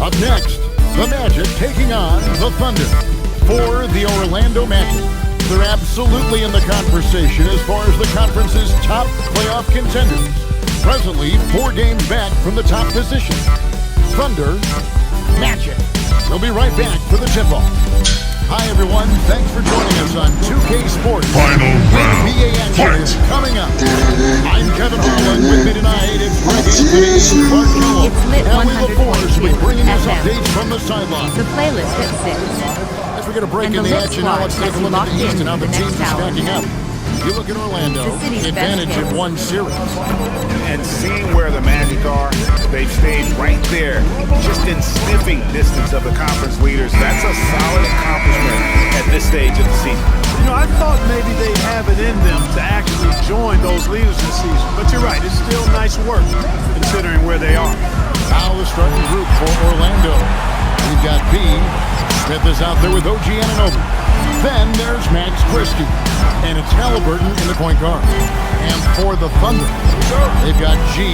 Up next, the Magic taking on the Thunder. For the Orlando Magic, they're absolutely in the conversation as far as the conference's top playoff contenders. Presently, 4 games back from the top position. Thunder, Magic. We'll be right back for the tip-off. Hi, everyone. Thanks for joining us on 2K Sports. Final round. NBA action is coming up. I'm Kevin Harlan. With me tonight, it's Greg Anthony and Clark Kellogg. It's lit Ellie LaForce will be bringing us FM. updates from the sideline. The playlist at 6. As we get a break And in the the Lit action, now Squad let's take a has look at locked the East in and how for the the teams next are hour. stacking up. You look at Orlando, The city's advantage best of hits. 1 series. And seeing where the Magic are, they've stayed right there, just in sniffing distance of the conference leaders. That's a solid accomplishment at this stage of the season. You know, I thought maybe they'd have it in them to actually join those leaders this season. But you're right, it's still nice work considering where they are. Now the starting group for Orlando. We've got B. Smith is out there with OG Anunoby. Then there's Max Christie. And it's Halliburton in the point guard. And for the Thunder, they've got G.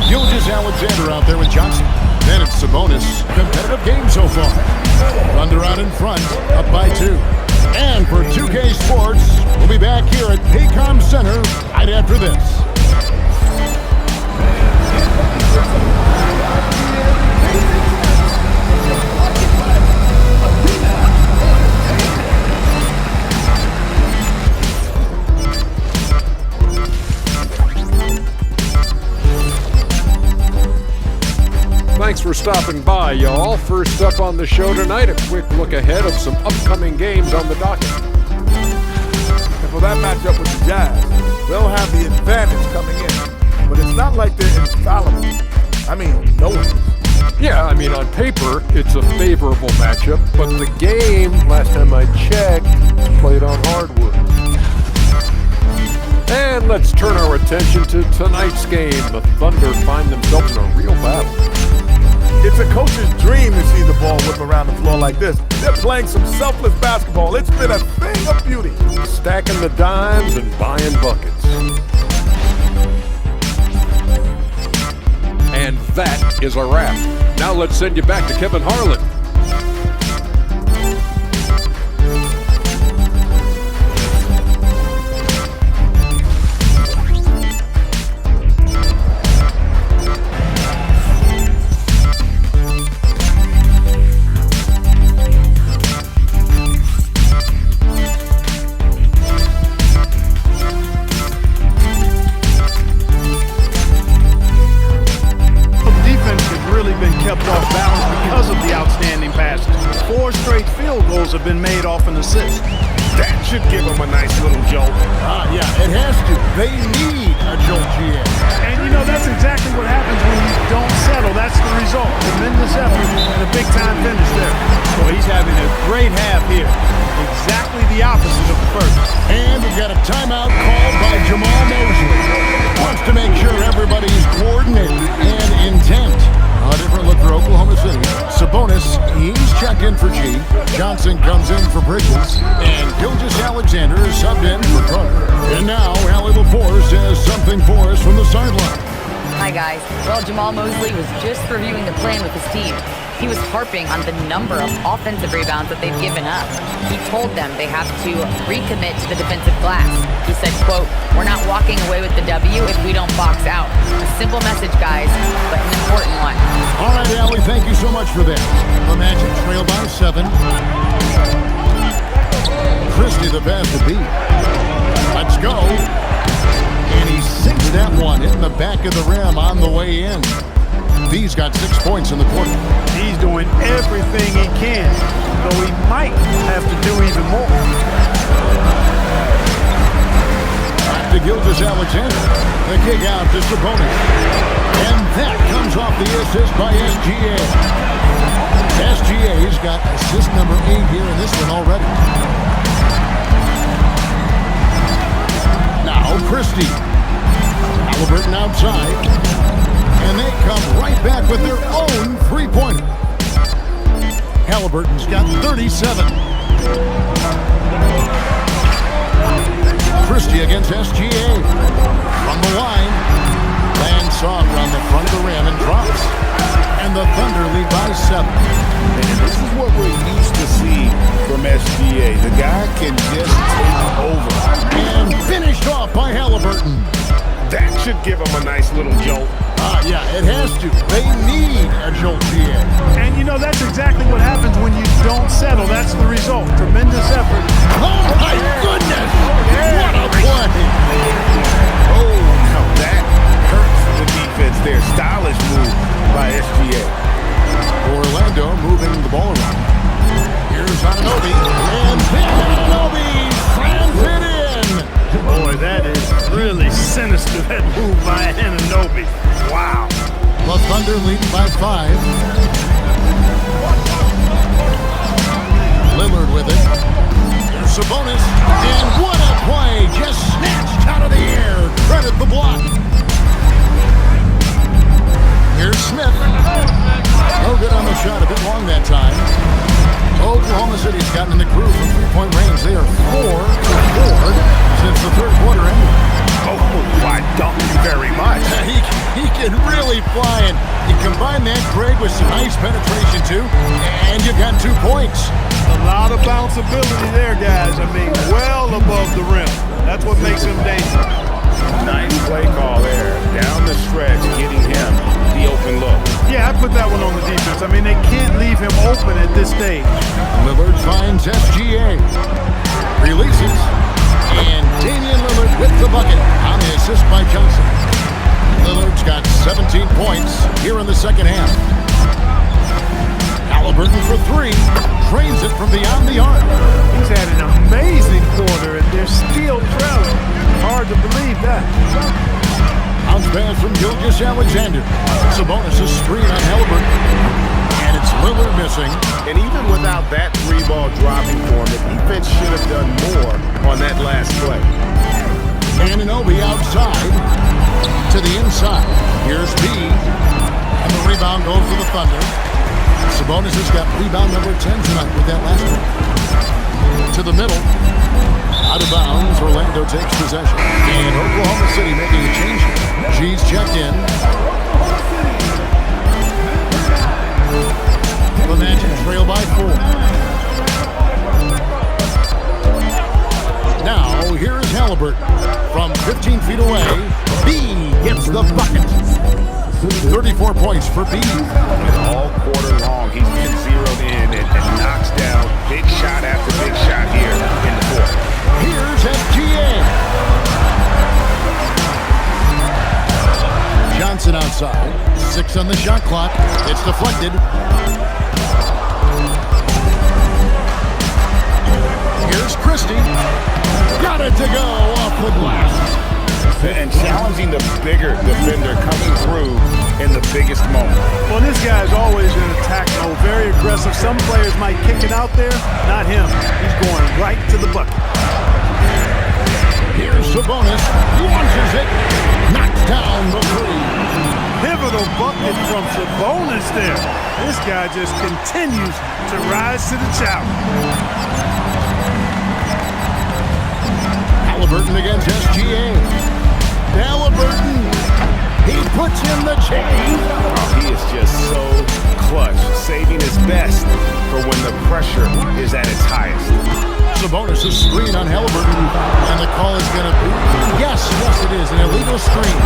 Alexander out there with Johnson. Then it's Sabonis. Competitive game so far. Thunder out in front, up by 2. And for 2K Sports, we'll be back here at Paycom Center right after this. Thanks for stopping by, y'all. First up on the show tonight, a quick look ahead of some upcoming games on the docket. And for that matchup with the Jazz, they'll have the advantage coming in. But it's not like they're infallible. I mean, no one is. Yeah, I mean, on paper, it's a favorable matchup, but the game, last time I checked, was played on hardwood. And let's turn our attention to tonight's game. The Thunder find themselves in a real battle. It's a coach's dream to see the ball whip around the floor like this. They're playing some selfless basketball. It's been a thing of beauty. Stacking the dimes and buying buckets. And that is a wrap. Now let's send you back to Kevin Harlan. Off balance because of the outstanding passes. 4 straight field goals have been made off an assist. That should give them a nice little jolt. Yeah, it has to. They need a jolt, GM. And you know, that's exactly what happens when you don't settle. That's the result. Tremendous effort and a big-time finish there. Well, he's having a great half here. Exactly the opposite of the first. And we've got a timeout called by Jamal Mosley. Wants to make sure everybody's coordinated and intent. A different look for Oklahoma City. Sabonis, he's checked in for G. Johnson comes in for Bridges. And Alexander is subbed in for Carter. And now, Ellie LaForce has something for us from the sideline. Hi, guys. Well, Jamal Mosley was just reviewing the plan with his team. He was harping on the number of offensive rebounds that they've given up. He told them they have to recommit to the defensive glass. He said, quote, "We're not walking away with the W if we don't box out." A simple message, guys, but an important one. All right, much for them. The Magic trail by 7. Christie the pass to B. Let's go. And he sinks that one in the back of the rim on the way in. B's got 6 points in the quarter. He's doing everything he can, though he might have to do even more. Back to Alcidas. The kick out to Sabonis. And that comes off the assist by SGA. SGA's got assist number 8 here in this one already. Now Christie. Halliburton outside. And they come right back with their own three-pointer. Halliburton's got 37. Christie against SGA. From the line. Lands soft around the front of the rim and drops. And the Thunder lead by 7. And this is what we're used to seeing from SGA. The guy can just take over. And finished off by Halliburton. That should give him a nice little jolt. Yeah, it has to. They need a jolt GA. And you know, that's exactly what happens when you don't settle. That's the result. Tremendous effort. Oh, my goodness. What a play. Oh, now that hurts the defense there. Stylish move by SGA. Orlando moving the ball around. Here's Anunoby. And then Anunoby slams it in. Boy, that is really sinister, that move by Anunoby. Wow. The Thunder leading by 5. Lillard with it. Here's Sabonis. And what a play. Just snatched out of the air. Credit the block. Here's Smith. No good on the shot. A bit long that time. Oklahoma City's gotten in the groove from three-point range. They are 4-4 since the third quarter ended. Oh, I don't very much. He can really fly, and you combine that, Greg, with some nice penetration, too, and you've got 2 points. A lot of bounceability there, guys. I mean, well above the rim. That's what makes him dangerous. Nice play call there. Down the stretch, getting him the open look. Yeah, I put that one on the defense. I mean, they can't leave him open at this stage. Lillard finds SGA. Releases. And Damian Lillard with the bucket on the assist by Johnson. Lillard's got 17 points here in the second half. Halliburton for 3. Trains it from beyond the arc. He's had an amazing quarter, and they're still trailing. Hard to believe that. Bounce pass from Alcidas. Sabonis' screen on Halliburton. And it's Lillard missing. And even without that 3-ball dropping for him, the defense should have done more on that last play. Anunoby outside to the inside. Here's B. And the rebound goes to the Thunder. Sabonis has got rebound number 10 tonight with that last one. To the middle. Out of bounds, Orlando takes possession. And Oklahoma City making a change. G's checked in. The Magic trail by 4. Now, here is Halliburton. From 15 feet away, B gets the bucket. 34 points for B. And all quarter long, he's been zeroed in and knocks down big shot after big shot here in the fourth. Here's SGA. Johnson outside. 6 on the shot clock. It's deflected. Here's Christie. Got it to go off the glass. And challenging the bigger defender coming through in the biggest moment. Well, this guy's always in attack mode, very aggressive. Some players might kick it out there, not him. He's going right to the bucket. Here's Sabonis. Launches it. Knocks down the 3. Pivotal bucket from Sabonis there. This guy just continues to rise to the challenge. Halliburton against SGA. Halliburton, he puts in the chain. Oh, he is just so clutch, saving his best for when the pressure is at its highest. Sabonis' screen on Halliburton, and the call is going to be, yes, it is, an illegal screen.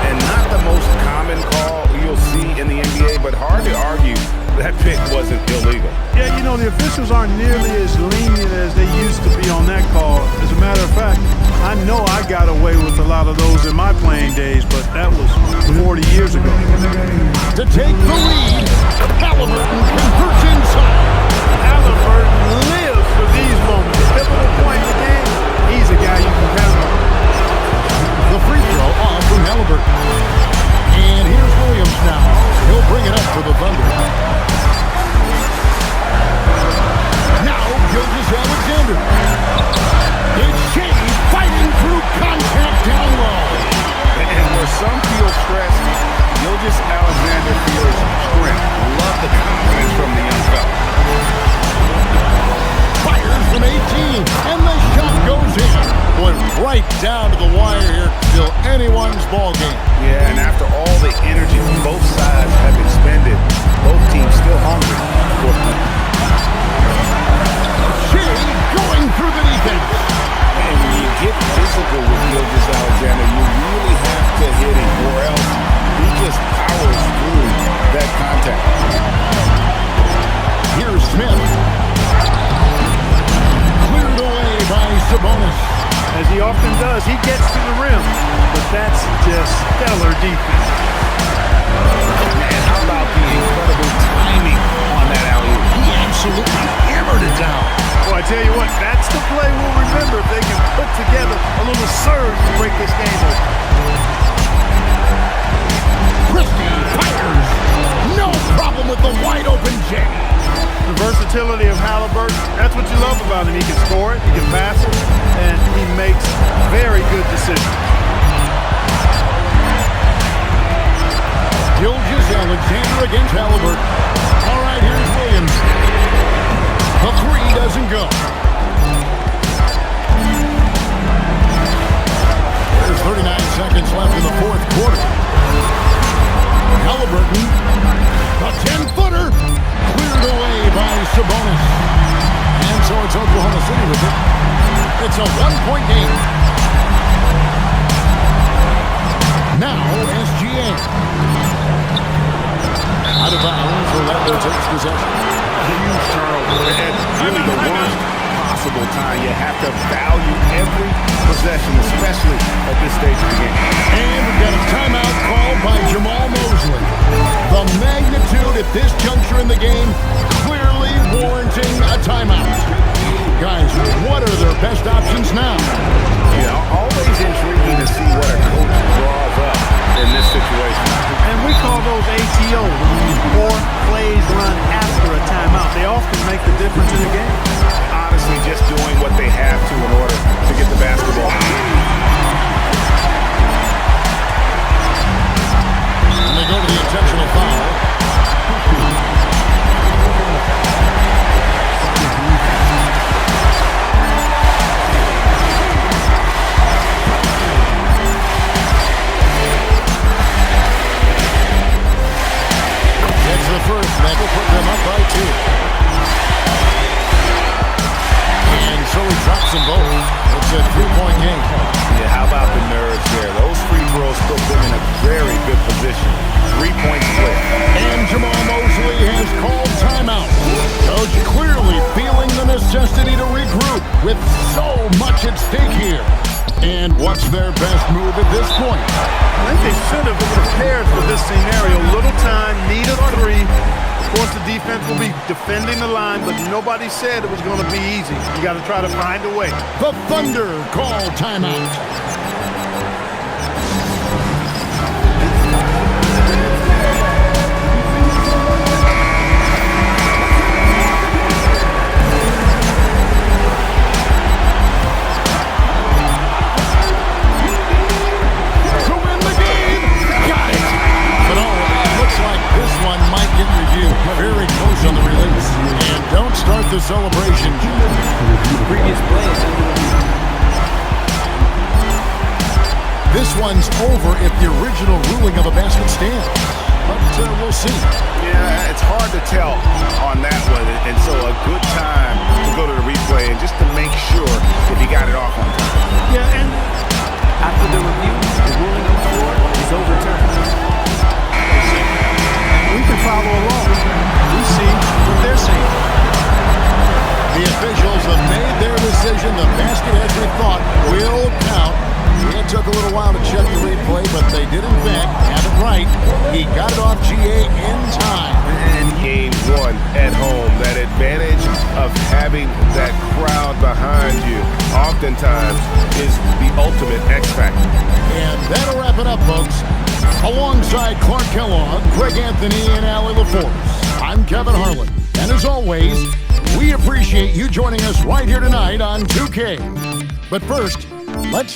And not the most common call you'll see in the NBA, but hard to argue that pick wasn't illegal. Yeah, you know, the officials aren't nearly as lenient as they used to be on that call. As a matter of fact, I know I got away with a lot of those in my playing days, but that was 40 years ago. To take the lead, Halliburton converts inside. Halliburton lives for these moments. Pivotal point in the game, he's a guy you can count on. The free throw off from Halliburton. And here's Williams now. He'll bring it up for the Thunder. Now Gilgeous-Alexander. It's Shea fighting through contact down low. And where some feel stressed, Gilgeous-Alexander feels strength. Love the confidence from the young fella. Fires from 18, and the shot goes in. Boy, right down to the wire here, still anyone's ball game. Yeah, and after all the energy both sides have expended, both teams still hungry for it. Shea going through the defense. And when you get physical with Gilgeous-Alexander, you really have to hit him, or else he just powers through that contact. Here's Smith. Cleared away by Sabonis. As he often does, he gets to the rim, but that's just stellar defense. And how about the incredible timing on that alley-oop? He absolutely hammered it down. Well, I tell you what, that's the play we'll remember if they can put together a little surge to break this game open. Christie fires. No problem with the wide open Jay. The versatility of Halliburton, that's what you love about him. He can score it, he can pass it, and he makes very good decisions. Gilgeous-Alexander against Halliburton. All right, here's Williams. The three doesn't go. There's 39 seconds left in the fourth quarter. Halliburton, a 10-footer, cleared away by Sabonis. And so it's Oklahoma City with it. It's a one-point game. Now SGA. Out of bounds, Orlando takes possession. Huge turnover. At really the worst possible time. You have to value every possession, especially at this stage of the game. And we've got a timeout called by Jamal Mosley. The magnitude at this juncture in the game clearly warranting a timeout. Guys, what are their best options now? Yeah, always intriguing to see what a coach draws up in this situation. And we call those ATOs, or plays run after a timeout. They often make the difference in the game. Honestly, just doing what they have to in order to get the basketball. And they go to the intentional foul. That's the first, and that will put them up by 2. And so he drops them both. It's a 3-point game. Yeah, how about the nerves there? Those free throws put them in a very good position. 3-point split. And Jamal Mosley has called timeout. Coach clearly feeling the necessity to regroup with so much at stake here. And what's their best move at this point? I think they should have prepared for this scenario. Little time, need a 3. Of course, the defense will be defending the line, but nobody said it was going to be easy. You got to try to find a way. The Thunder call timeout. To win the game. Got it. But it looks like this one might get reviewed. Very close on the release. And don't start the celebration. Previous plays. This one's over if the original ruling of a basket stands. But we'll see. Yeah, it's hard to tell on that one. And so a good time to go to the replay and just to make sure if he got it off on time. Yeah, and After the review, the ruling on the floor is overturned. we can follow along. We took a little while to check the replay, but they did in fact have it right. He got it off GA in time. And game one at home, that advantage of having that crowd behind you oftentimes is the ultimate X factor. And that'll wrap it up, folks. Alongside Clark Kellogg, Greg Anthony, and Allie LaForce, I'm Kevin Harlan. And as always, we appreciate you joining us right here tonight on 2K. But first, let's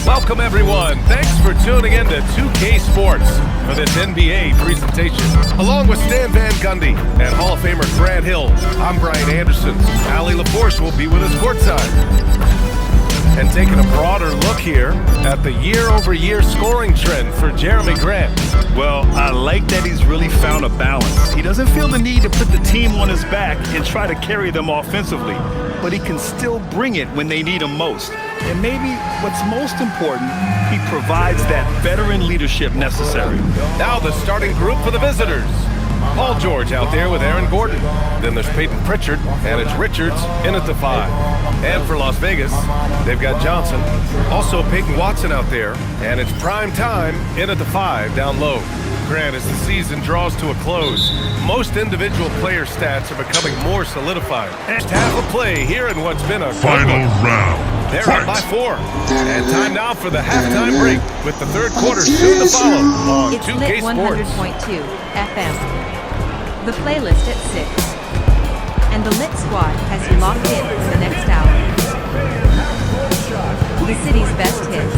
Welcome, everyone. Thanks for tuning in to 2K Sports for this NBA presentation. Along with Stan Van Gundy and Hall of Famer Grant Hill, I'm Brian Anderson. Allie LaForce will be with us courtside. And taking a broader look here at the year-over-year scoring trend for Jeremy Grant. Well, I like that he's really found a balance. He doesn't feel the need to put the team on his back and try to carry them offensively, but he can still bring it when they need him most. And maybe what's most important, he provides that veteran leadership necessary. Now the starting group for the visitors. Paul George out there with Aaron Gordon. Then there's Peyton Pritchard, and it's Richards in at the 5. And for Las Vegas, they've got Johnson. Also Peyton Watson out there, and it's prime time in at the 5 down low. Grant, as the season draws to a close, most individual player stats are becoming more solidified. Just half a play here in what's been a final round. They're up by 4. And time now for the halftime break with the third quarter soon to follow on it's 2K Lit Sports. 100.2 FM. The playlist at 6. And the Lit Squad has you locked in for the next hour. The city's best hits.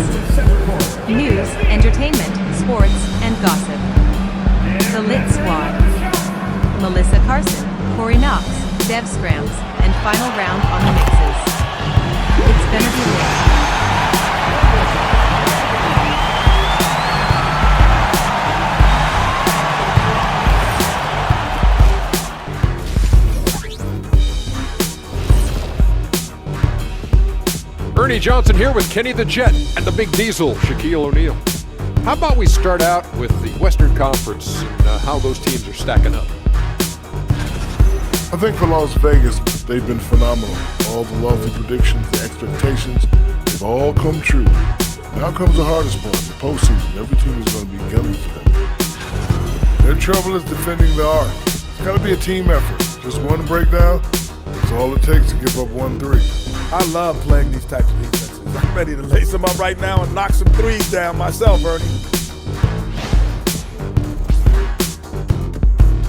News, entertainment, sports, and gossip. The Lit Squad. Melissa Carson, Corey Knox, Dev Scrams, and final round on the mixes. It's gonna be lit. Ernie Johnson here with Kenny the Jet and the Big Diesel, Shaquille O'Neal. How about we start out with the Western Conference and how those teams are stacking up? I think for Las Vegas, they've been phenomenal. All the lofty predictions, the expectations, they've all come true. Now comes the hardest part, the postseason. Every team is going to be gunning for them. Their trouble is defending the arc. It's got to be a team effort. Just one breakdown, that's all it takes to give up 1-3. I love playing these types of defenses. I'm ready to lace them up right now and knock some threes down myself, Ernie.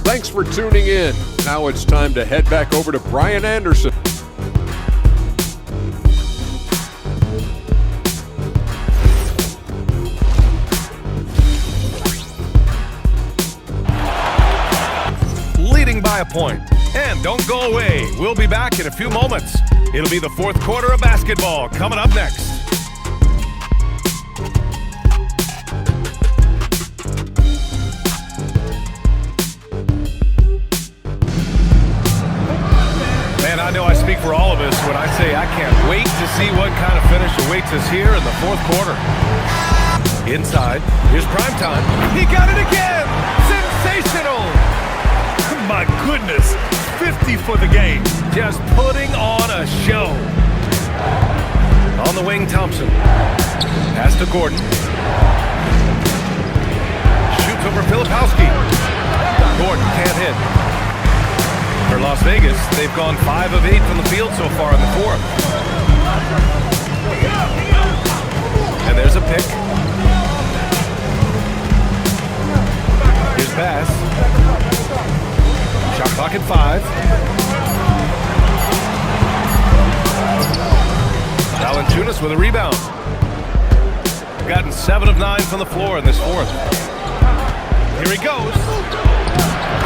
Thanks for tuning in. Now it's time to head back over to Brian Anderson. by a point. And don't go away. We'll be back in a few moments. It'll be the fourth quarter of basketball coming up next. Man, I know I speak for all of us when I say I can't wait to see what kind of finish awaits us here in the fourth quarter. Inside, here's primetime. He got it again! Sensational! My goodness, 50 for the game. Just putting on a show. On the wing, Thompson. Pass to Gordon. Shoots over Filipowski. Gordon can't hit. For Las Vegas, they've gone 5 of 8 from the field so far in the fourth. And there's a pick. Here's pass. Shot clock at 5. Valanciunas with a rebound. Gotten 7 of 9 from the floor in this fourth. Here he goes.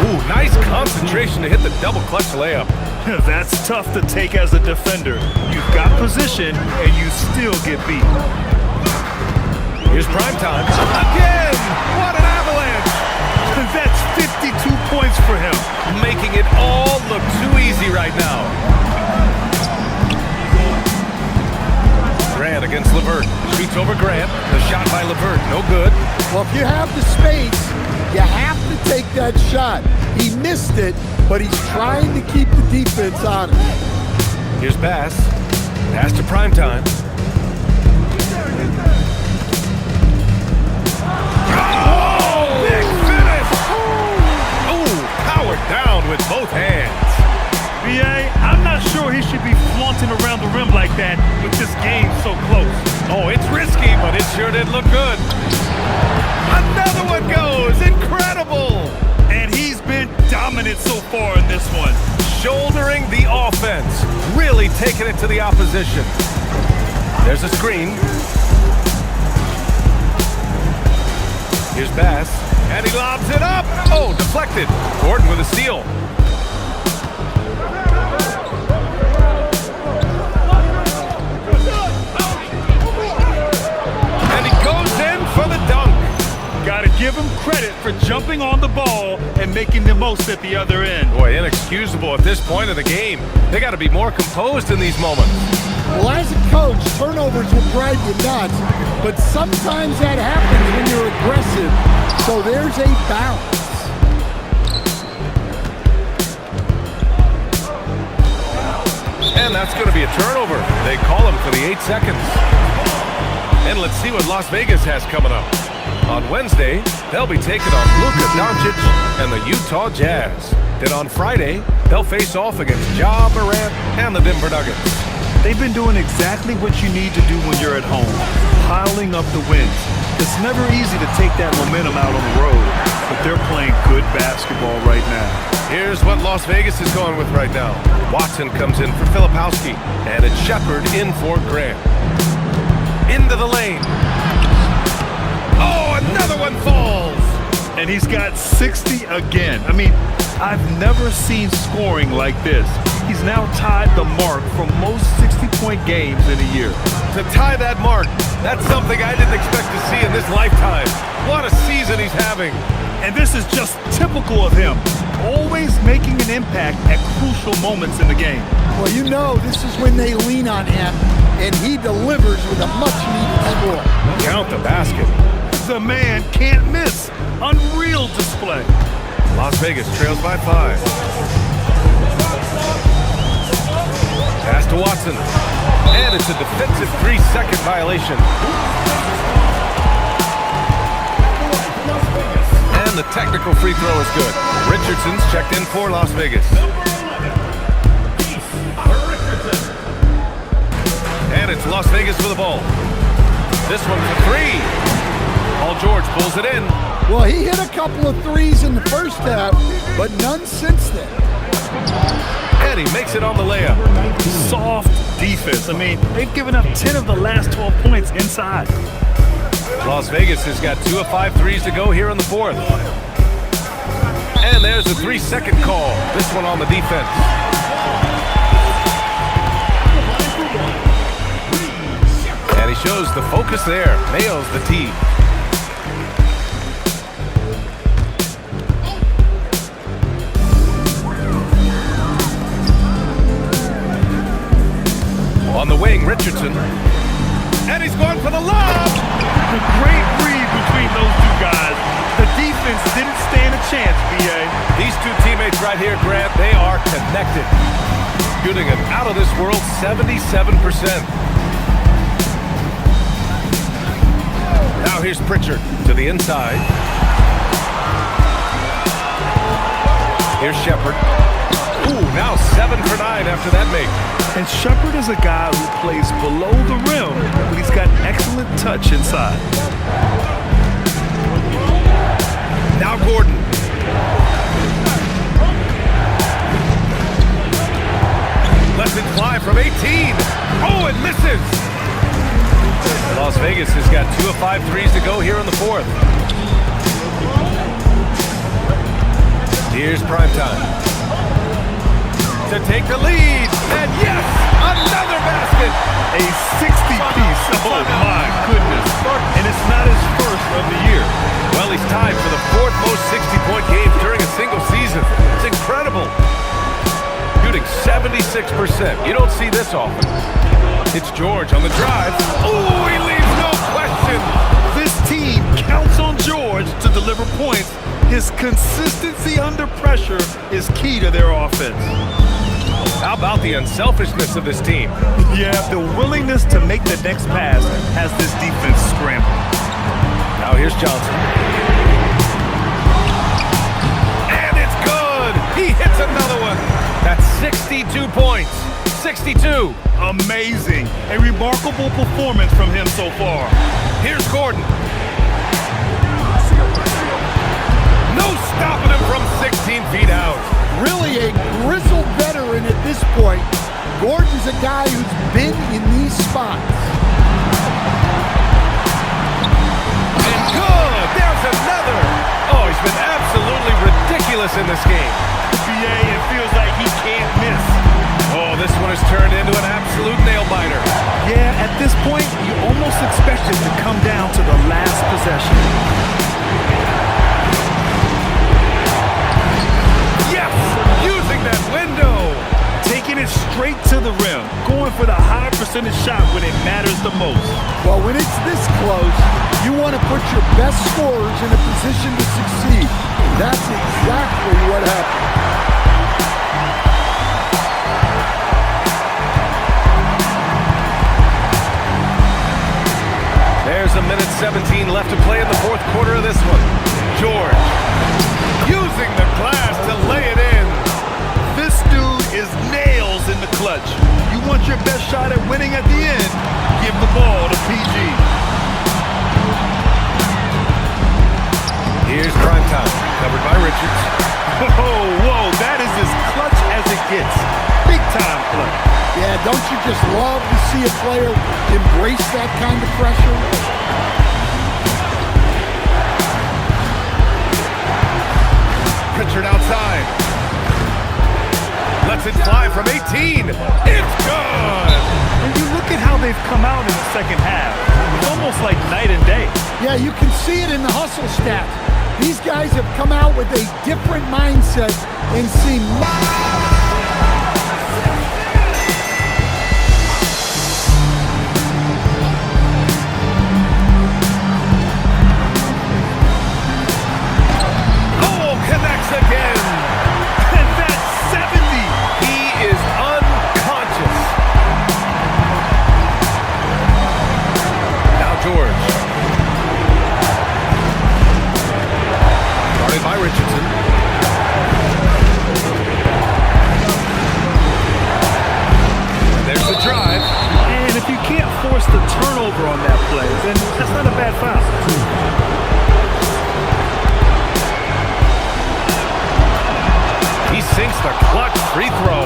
Ooh, nice concentration to hit the double clutch layup. That's tough to take as a defender. You've got position and you still get beat. Here's primetime. Again! What an avalanche! That's 52 points for him. Making it all look too easy right now. Grant against LeVert. Shoots over Grant. The shot by LeVert, no good. Well, if you have the space, you have to take that shot. He missed it, but he's trying to keep the defense on it. Here's pass. Pass to primetime. Oh, big finish! Oh, powered down with both hands. B.A., I'm not sure he should be flaunting around the rim like that with this game so close. Oh, it's risky, but it sure did look good. Another one goes! Incredible! And he's been dominant so far in this one. Shouldering the offense. Really taking it to the opposition. There's a screen. Here's pass. And he lobs it up! Oh, deflected. Gordon with a steal. Give him credit for jumping on the ball and making the most at the other end. Boy, inexcusable at this point of the game. They got to be more composed in these moments. Well, as a coach, turnovers will drive you nuts, but sometimes that happens when you're aggressive. So there's a balance. And that's going to be a turnover. They call him for the 8 seconds. And let's see what Las Vegas has coming up. On Wednesday, they'll be taking on Luka Doncic and the Utah Jazz. Then on Friday, they'll face off against Ja Morant and the Denver Nuggets. They've been doing exactly what you need to do when you're at home, piling up the wins. It's never easy to take that momentum out on the road, but they're playing good basketball right now. Here's what Las Vegas is going with right now. Watson comes in for Filipowski, and it's Shepard in for Grant. Into the lane. Oh, another one falls! And he's got 60 again. I mean, I've never seen scoring like this. He's now tied the mark for most 60-point games in a year. To tie that mark, that's something I didn't expect to see in this lifetime. What a season he's having. And this is just typical of him. Always making an impact at crucial moments in the game. Well, you know this is when they lean on him, and he delivers with a much-needed score. Count the basket. The man can't miss. Unreal display. Las Vegas trails by 5. Pass to Watson. And it's a defensive 3-second violation. And the technical free throw is good. Richardson's checked in for Las Vegas. And it's Las Vegas with the ball. This one for 3. Paul George pulls it in. Well, he hit a couple of threes in the first half, but none since then. And he makes it on the layup. Soft defense. I mean, they've given up 10 of the last 12 points inside. Las Vegas has got 2 of 5 threes to go here in the fourth. And there's a 3-second call. This one on the defense. And he shows the focus there. Nails the tee. On the wing, Richardson. And he's going for the lob. A great read between those two guys. The defense didn't stand a chance, B.A. These two teammates right here, Grant, they are connected. Shooting an out of this world 77%. Now here's Pritchard to the inside. Here's Shepard. Ooh, now 7 for 9 after that make. And Shepard is a guy who plays below the rim, but he's got excellent touch inside. Now Gordon. Lets it fly from 18. Oh, it misses. Las Vegas has got 2 of 5 threes to go here in the fourth. Here's primetime. To take the lead, and yes, another basket! A 60-piece, oh my goodness. And it's not his first of the year. Well, he's tied for the 4th most 60-point games during a single season. It's incredible. Shooting 76%. You don't see this often. It's George on the drive. Oh, he leaves no question. This team counts on George to deliver points. His consistency under pressure is key to their offense. How about the unselfishness of this team? Yeah, the willingness to make the next pass has this defense scrambling. Now here's Johnson. And it's good! He hits another one! That's 62 points. 62. Amazing. A remarkable performance from him so far. Here's Gordon. No stopping him from 16 feet out. Really a grizzled veteran at this point. Gordon's a guy who's been in these spots. And good! There's another! Oh, he's been absolutely ridiculous in this game. BA, it feels like he can't miss. Oh, this one has turned into an absolute nail-biter. Yeah, at this point, you almost expect it to come down to the last possession. Yes! Using that window! Taking it straight to the rim. Going for the high percentage shot when it matters the most. Well, when it's this close, you want to put your best scorers in a position to succeed. That's exactly what happened. There's a minute 17 left to play in the 4th quarter of this one. George using the glass to lay it in. This dude is nails in the clutch. You want your best shot at winning at the end, give the ball to PG. Here's primetime, covered by Richards. Oh, whoa, that is as clutch as it gets. Big time clutch. Yeah, don't you just love to see a player embrace that kind of pressure? Pritchard outside. Lets it fly from 18. It's good! And you look at how they've come out in the second half. It's almost like night and day. Yeah, you can see it in the hustle stats. These guys have come out with a different mindset and seem... Again. And that's 70. He is unconscious. Now George. Guarded by Richardson. And there's the drive. And if you can't force the turnover on that play, then that's not a bad foul. He sinks the clutch free throw.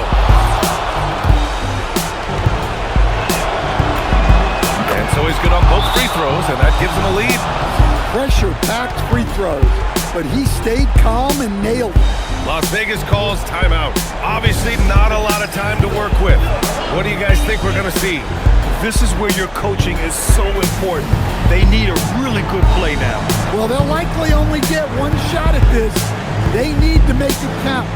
And so he's good on both free throws, and that gives him a lead. Pressure-packed free throws. but he stayed calm and nailed it. Las Vegas calls timeout. Obviously not a lot of time to work with. What do you guys think we're going to see? This is where your coaching is so important. They need a really good play now. Well, they'll likely only get one shot at this. They need to make it count.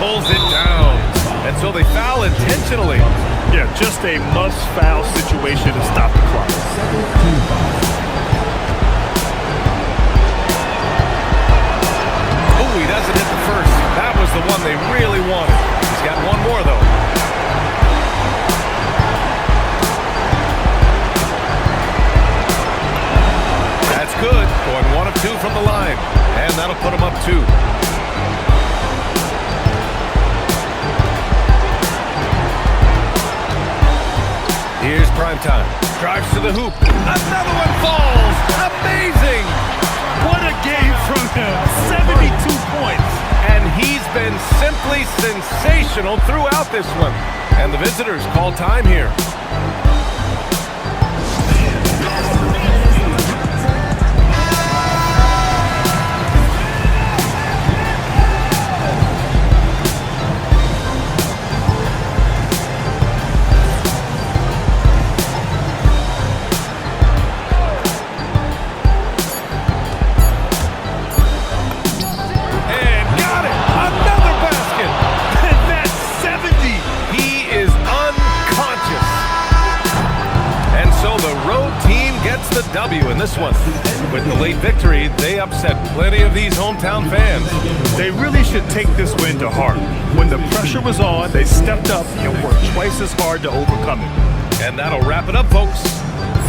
Pulls it down, and so they foul intentionally. Yeah, just a must-foul situation to stop the clock. Oh, he doesn't hit the first. That was the one they really wanted. He's got one more, though. That's good. Going 1 of 2 from the line, and that'll put him up 2. Here's primetime. Drives to the hoop. Another one falls. Amazing. What a game from him. 72 points. And he's been simply sensational throughout this one. And the visitors call time here. The W in this one. With the late victory, they upset plenty of these hometown fans. They really should take this win to heart. When the pressure was on, they stepped up and worked twice as hard to overcome it. And that'll wrap it up, folks.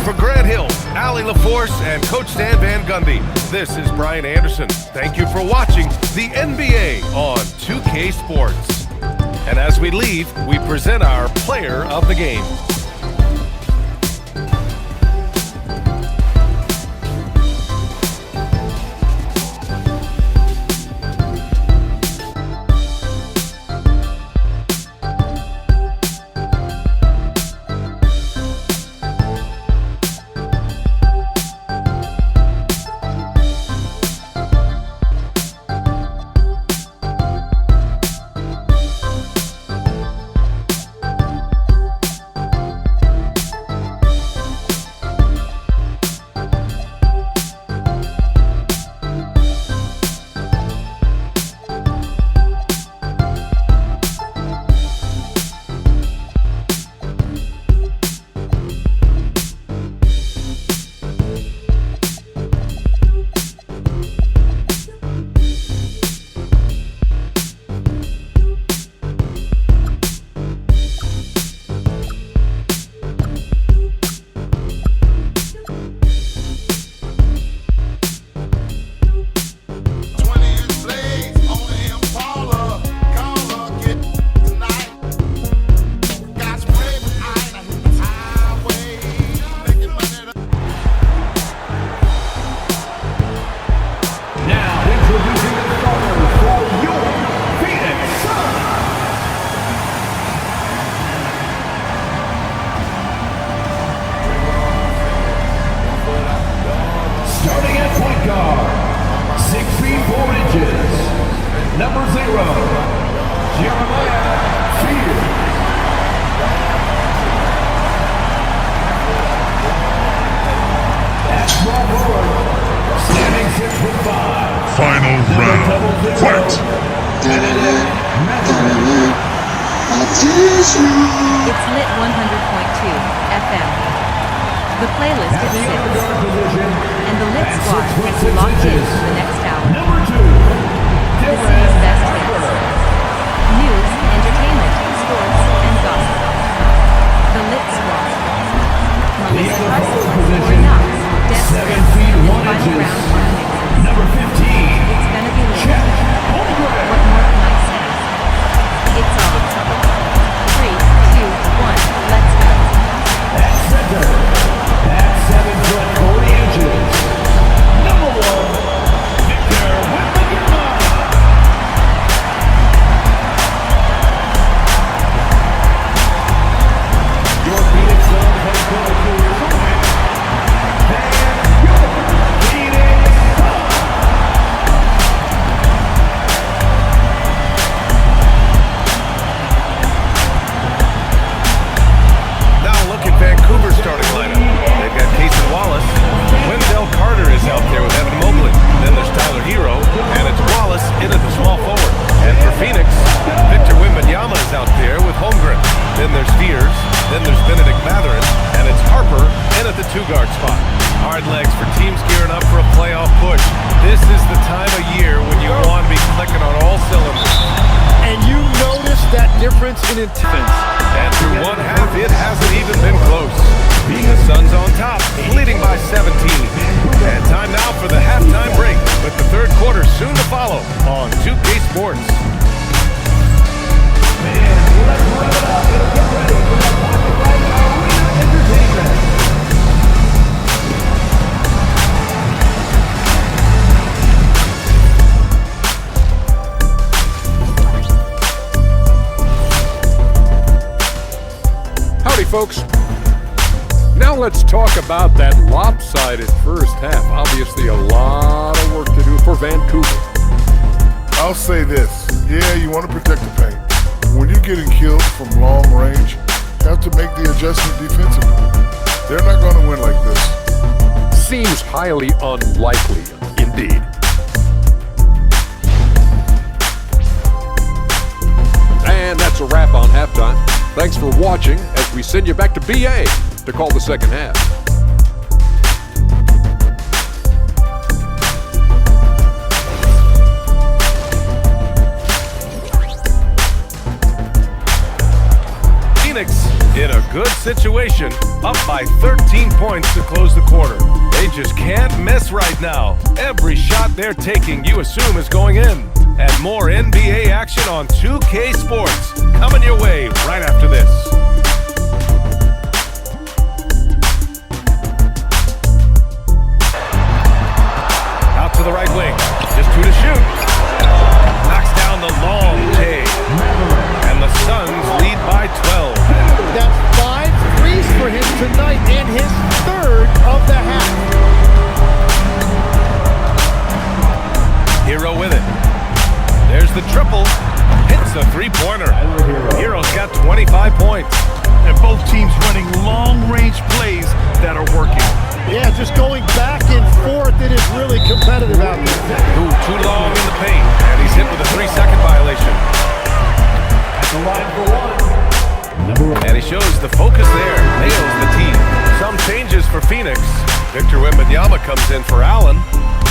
For Grant Hill, Allie LaForce, and Coach Stan Van Gundy, this is Brian Anderson. Thank you for watching the NBA on 2K Sports. And as we leave, we present our player of the game. Final round. Fight! It's lit 100.2 FM. The playlist is 6. And the lit squad gets locked in for the next hour. This is best hits. News, entertainment, sports, and gossip. The lit squad. Melissa Carson, Corey Knox, Dev Scramble, and final round on the mixes. Number 15. It's gonna be lit. What more can I say? It's on. 3, 2, 1, let's go. At center, at 7 foot difference in intense. And through one half, it hasn't even been close. The Suns on top, leading by 17. And time now for the halftime break, with the third quarter soon to follow on 2K Sports. Howdy, folks. Now let's talk about that lopsided first half. Obviously, a lot of work to do for Vancouver. I'll say this. Yeah, you want to protect the paint. When you're getting killed from long range, you have to make the adjustment defensively. They're not going to win like this. Seems highly unlikely, indeed. And that's a wrap on halftime. Thanks for watching as we send you back to BA to call the second half. Phoenix in a good situation, up by 13 points to close the quarter. They just can't miss right now. Every shot they're taking, you assume, is going in. And more NBA action on 2K Sports coming your way right after this. Out to the right wing, just two to shoot. Knocks down the long J. And the Suns lead by 12. That's 5 threes for him tonight and his third of the half. Hero with it. There's the triple. Hits a three-pointer. Hero's got 25 points. And both teams running long-range plays that are working. Yeah, just going back and forth. It is really competitive out there. Ooh, too long in the paint. And he's hit with a 3-second violation. At the line for one. And he shows the focus there. Nails the team. Some changes for Phoenix. Victor Wembanyama comes in for Allen.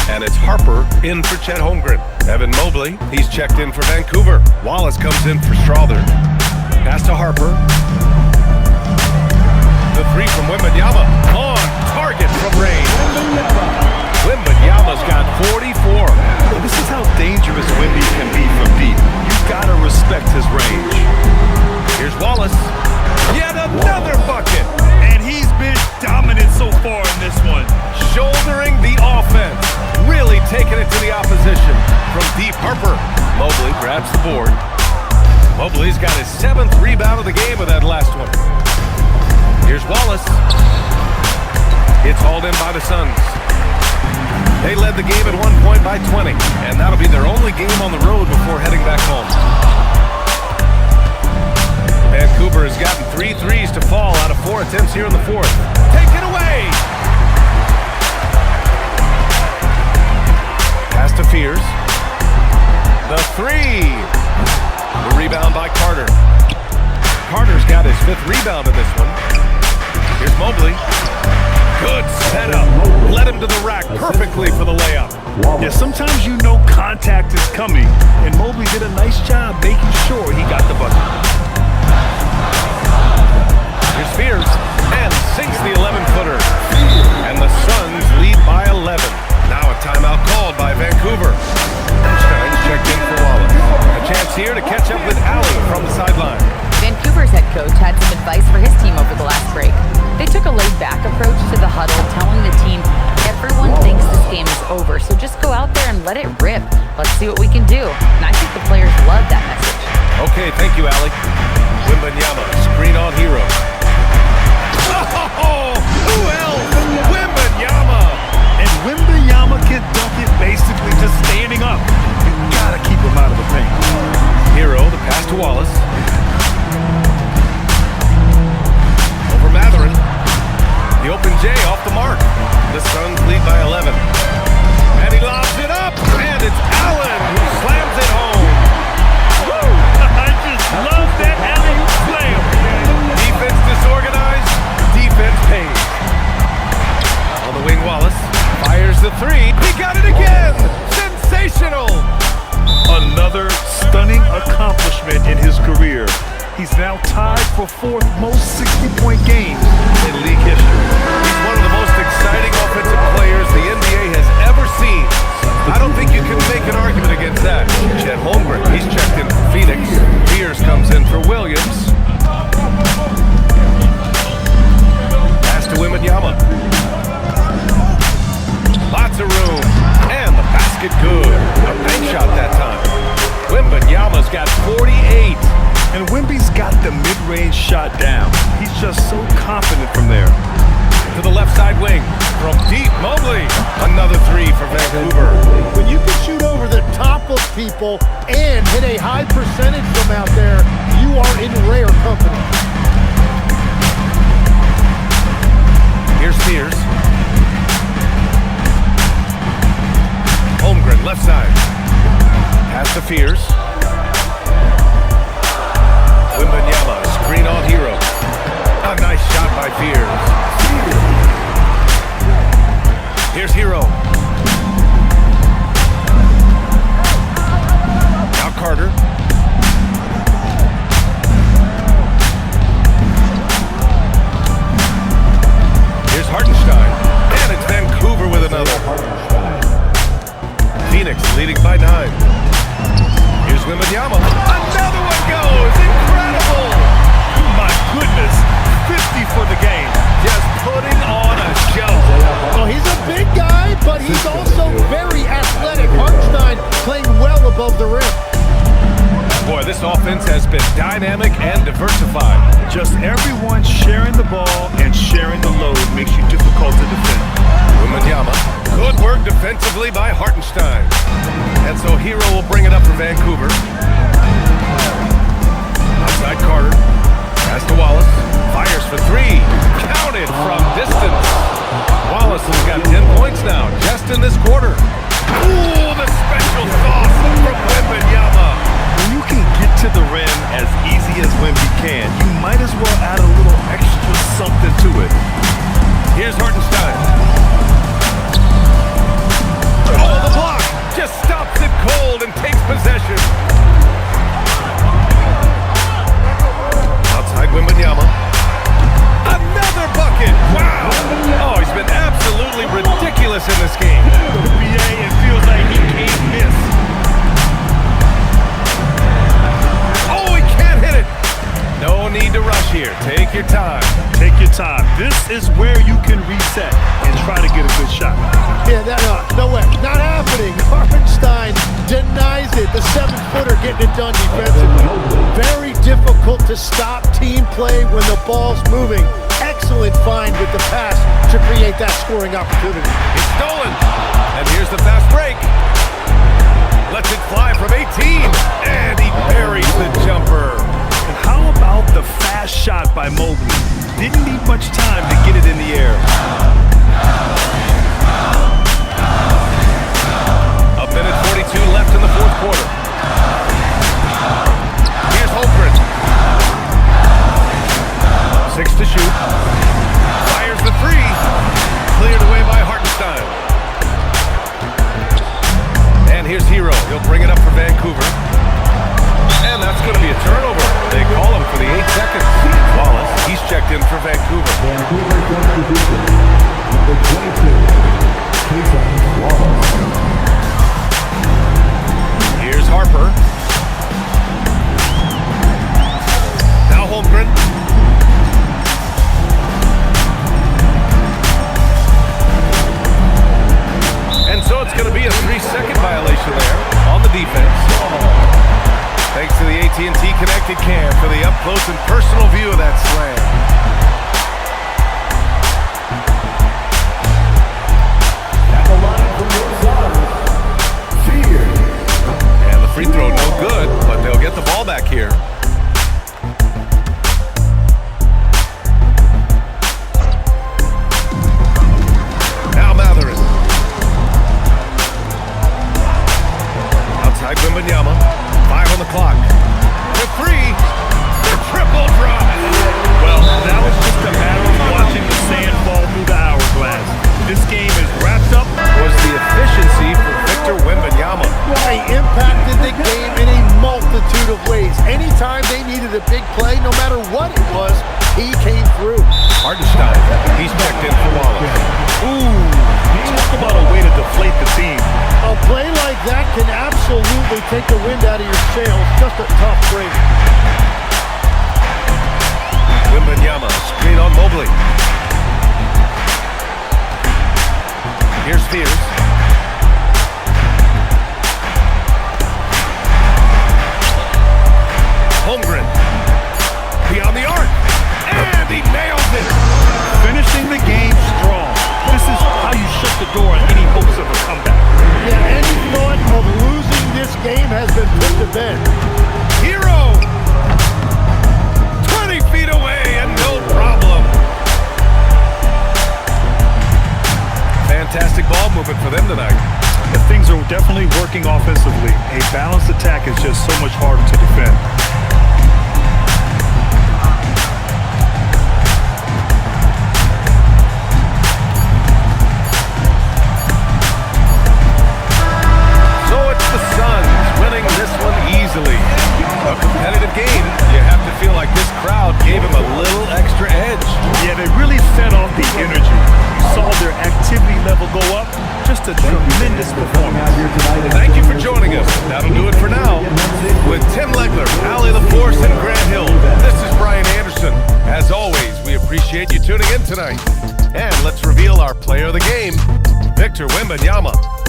And it's Harper in for Chet Holmgren. Evan Mobley, he's checked in for Vancouver. Wallace comes in for Strother. Pass to Harper. The three from Wembanyama. On target from range. Wembanyama's got 44. This is how dangerous Wemby can be from deep. You've got to respect his range. Here's Wallace. Yet another bucket. And he's been dominant so far in this one. Shouldering the offense. Really taking it to the opposition. From deep, Harper. Mobley grabs the board. Mobley's got his 7th rebound of the game with that last one. Here's Wallace. It's hauled in by the Suns. They led the game at 1 point by 20. And that'll be their only game on the road before heading back home. Vancouver has gotten 3 threes to fall out of 4 attempts here in the fourth. Take it away! Pass to Fears. The three. The rebound by Carter. Carter's got his 5th rebound in this one. Here's Mobley. Good setup. Led him to the rack perfectly for the layup. Yeah, sometimes you know contact is coming, and Mobley did a nice job making sure he got the bucket. Here's Fears, and sinks the 11-footer. And the Suns lead by 11. Now a timeout called by Vancouver. Steins checked in for Wallace. A chance here to catch up with Allie from the sideline. Vancouver's head coach had some advice for his team over the last break. They took a laid-back approach to the huddle, telling the team, everyone thinks this game is over, so just go out there and let it rip. Let's see what we can do. And I think the players love that message. Okay, thank you, Allie. Wembanyama, screen on Hero. Oh, who else? Wembanyama! And Wembanyama can dunk it basically just standing up. You gotta keep him out of the paint. Hero, the pass to Wallace. Over Matherin. The open J off the mark. The Suns lead by 11. And he lobs it up. And it's Allen who slams it home. Woo! I just love that alley-oop slam. Defense disorganized. Defense pays. On the wing, Wallace fires the three. He got it again. Sensational. Another stunning accomplishment in his career. fourth most 60-point games in league history. He's one of the most exciting offensive players the NBA has ever seen. I don't think you can make an argument against that. Chet Holmgren, he's checked in for Phoenix. Pierce comes in for Williams. Pass to Wembanyama. Lots of room. And the basket good. A bank shot that time. Wembanyama's got 48. And Wemby's got the mid-range shot down. He's just so confident from there. To the left side wing. From deep, Mobley. Another three for Vancouver. When you can shoot over the top of people and hit a high percentage from out there, you are in rare company. Here's Spears. Holmgren, left side. Pass to Fears. Wembanyama, screen on Hero. A nice shot by Fears. Here's Hero. Now Carter. Here's Hartenstein. And it's Vancouver with another. Phoenix leading by 9. Here's Wembanyama. Another one goes. Incredible. My goodness, 50 for the game. Just putting on a show. Well, he's a big guy, but he's also very athletic. Hartenstein playing well above the rim. Boy, this offense has been dynamic and diversified. Just everyone sharing the ball and sharing the load makes you difficult to defend. Wembanyama. Good work defensively by Hartenstein. And so Hero will bring it up for Vancouver. Outside Carter. Pass to Wallace. Fires for 3. Counted from distance. Wallace has got 10 points now, just in this quarter. Ooh, the special sauce from Wembanyama. When you can get to the rim as easy as Wemby can, you might as well add a little extra something to it. Here's Hartenstein. Oh, the block just stops it cold and takes possession. Outside Wembanyama. Another bucket! Wow! Oh, he's been absolutely ridiculous in this game. NBA, it feels like he can't miss. Oh, he can't hit it! No need to rush here. Take your time. Take your time. This is where you can reset and try to get a good shot. Yeah, no way. Not happening. Hartenstein denies it. The 7-footer getting it done defensively. Very difficult to stop team play when the ball's moving. Excellent find with the pass to create that scoring opportunity. It's stolen. And here's the fast break. Lets it fly from 18. And he buries the jumper. And how about the fast shot by Mobley? Didn't need much time to get it in the air. A minute 42 left in the fourth quarter. Here's Holmgren. 6 to shoot. Fires the 3. Cleared away by Hartenstein. And here's Hero. He'll bring it up for Vancouver. And that's going to be a turnover. They call him for the 8 seconds. Wallace, he's checked in for Vancouver. Vancouver substitution. Number 22. Wallace. Here's Harper. Now Holmgren. And so it's going to be a 3-second violation there on the defense. Thanks to the AT&T Connected Cam for the up-close and personal view of that slam. At the line from your side, Fears. And the free throw no good, but they'll get the ball back here. Now Matherin. Outside Wembanyama. 5 on the clock. The 3. The triple drop. Well, that was just a matter of watching the sand fall through the hourglass. This game is wrapped up. Was the efficiency for Victor Wembanyama. Well, he impacted the game in a multitude multitude of ways. Anytime they needed a big play, no matter what it was, he came through. Hardenstein, he's checked in for Wallace. Ooh, talk about a way to deflate the team. A play like that can absolutely take the wind out of your sails. Just a tough break. Wembanyama, screen on Mobley. Here's Spears. Holmgren, beyond the arc, and he nails it. Finishing the game strong. This is how you shut the door on any hopes of a comeback. Yeah, any thought of losing this game has been put to bed. Hero, 20 feet away and no problem. Fantastic ball movement for them tonight. But things are definitely working offensively. A balanced attack is just so much harder to defend. So it's the Suns winning this one easily. A competitive game. You have to feel like this crowd gave him a little extra edge. Yeah, they really fed off the energy. You saw their activity level go up. Just a tremendous performance. Thank you for joining us. That'll do it for now. With Tim Legler, Allie LaForce, and Grant Hill, this is Brian Anderson. As always, we appreciate you tuning in tonight. And let's reveal our player of the game, Victor Wembanyama.